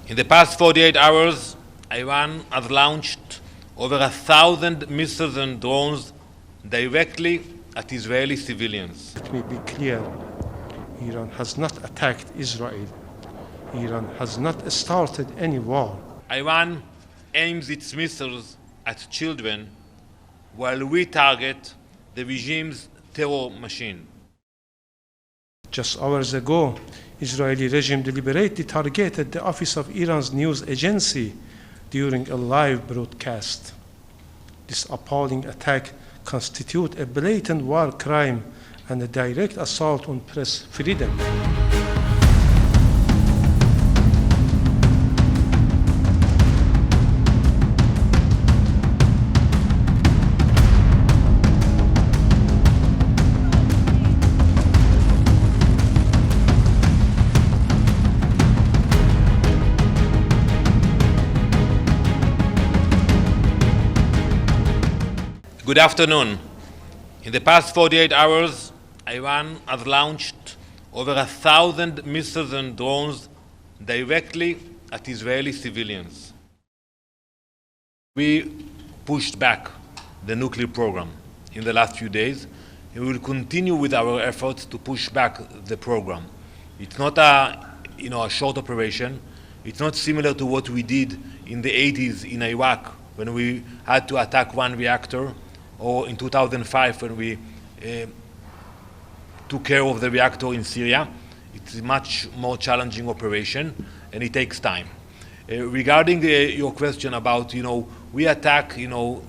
In the past 48 hours, Iran has launched over 1,000 missiles and drones directly at Israeli civilians. Let me be clear, Iran has not attacked Israel. Iran has not started any war. Iran aims its missiles at children while we target the regime's terror machine. Just hours ago, Israeli regime deliberately targeted the office of Iran's news agency during a live broadcast. This appalling attack constitutes a blatant war crime and a direct assault on press freedom. Good afternoon. In the past 48 hours, Iran has launched over 1,000 missiles and drones directly at Israeli civilians. We pushed back the nuclear program in the last few days, and we will continue with our efforts to push back the program. It's not a short operation. It's not similar to what we did in the 80s in Iraq when we had to attack one reactor, or in 2005 when we took care of the reactor in Syria. It's a much more challenging operation, and it takes time. Regarding your question about, we attack,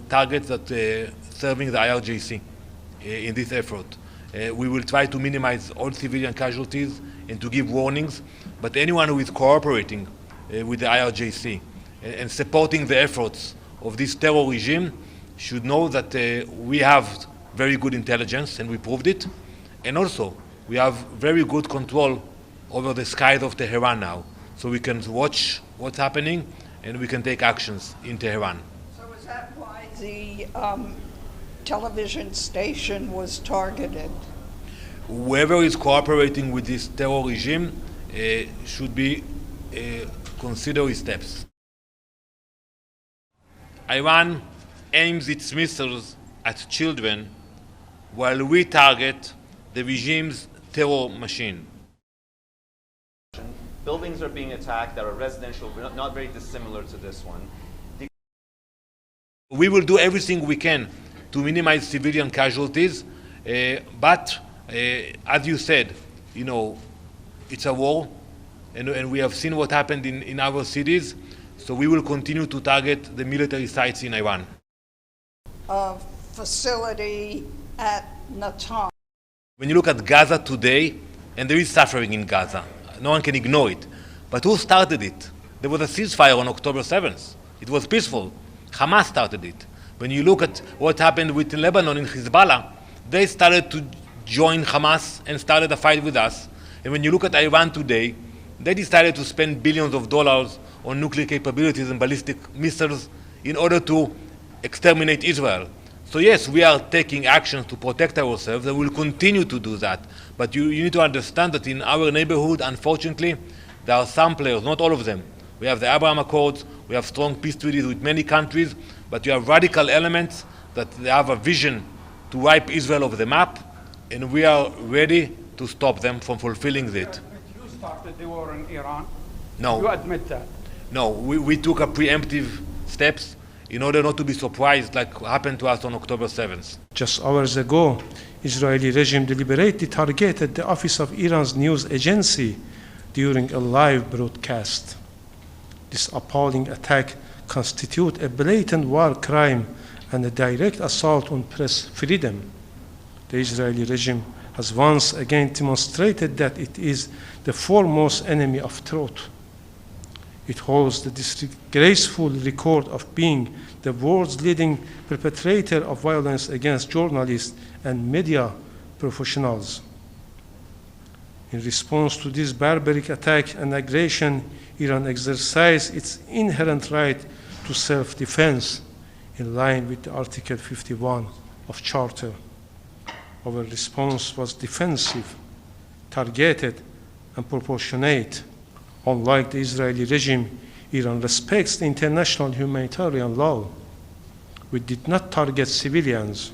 targets that serving the IRGC in this effort. We will try to minimize all civilian casualties and to give warnings, but anyone who is cooperating with the IRGC and supporting the efforts of this terror regime should know that we have very good intelligence, and we proved it. And also, we have very good control over the skies of Tehran now. So we can watch what's happening, and we can take actions in Tehran. So is that why the television station was targeted? Whoever is cooperating with this terror regime should be consider his steps. Iran aims its missiles at children while we target the regime's terror machine. Buildings are being attacked that are residential, not very dissimilar to this one. We will do everything we can to minimize civilian casualties, but as you said, it's a war, and we have seen what happened in our cities, so we will continue to target the military sites in Iran. A facility at Natanz. When you look at Gaza today, and there is suffering in Gaza, no one can ignore it. But who started it? There was a ceasefire on October 7th. It was peaceful. Hamas started it. When you look at what happened with Lebanon and Hezbollah, they started to join Hamas and started a fight with us. And when you look at Iran today, they decided to spend billions of dollars on nuclear capabilities and ballistic missiles in order to exterminate Israel. So yes, we are taking actions to protect ourselves, and we'll continue to do that. But you need to understand that in our neighborhood, unfortunately, there are some players, not all of them. We have the Abraham Accords, we have strong peace treaties with many countries, but you have radical elements that they have a vision to wipe Israel off the map, and we are ready to stop them from fulfilling it. But you started the war in Iran? No. You admit that? No, we took a preemptive steps in order not to be surprised like happened to us on October 7th. Just hours ago, Israeli regime deliberately targeted the office of Iran's news agency during a live broadcast. This appalling attack constitutes a blatant war crime and a direct assault on press freedom. The Israeli regime has once again demonstrated that it is the foremost enemy of truth. It holds the disgraceful record of being the world's leading perpetrator of violence against journalists and media professionals. In response to this barbaric attack and aggression, Iran exercised its inherent right to self-defense in line with Article 51 of Charter. Our response was defensive, targeted, and proportionate. Unlike the Israeli regime, Iran respects the international humanitarian law. We did not target civilians.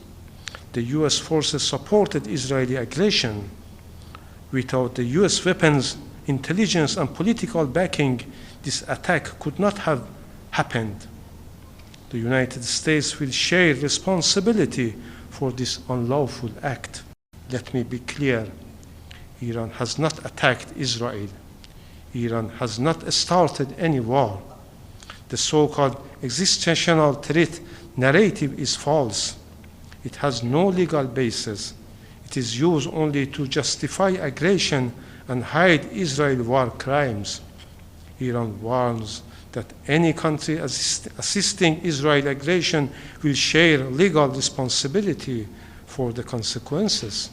The US forces supported Israeli aggression. Without the US weapons, intelligence, and political backing, this attack could not have happened. The United States will share responsibility for this unlawful act. Let me be clear. Iran has not attacked Israel. Iran has not started any war. The so-called existential threat narrative is false. It has no legal basis. It is used only to justify aggression and hide Israel's war crimes. Iran warns that any country assisting Israel aggression will share legal responsibility for the consequences.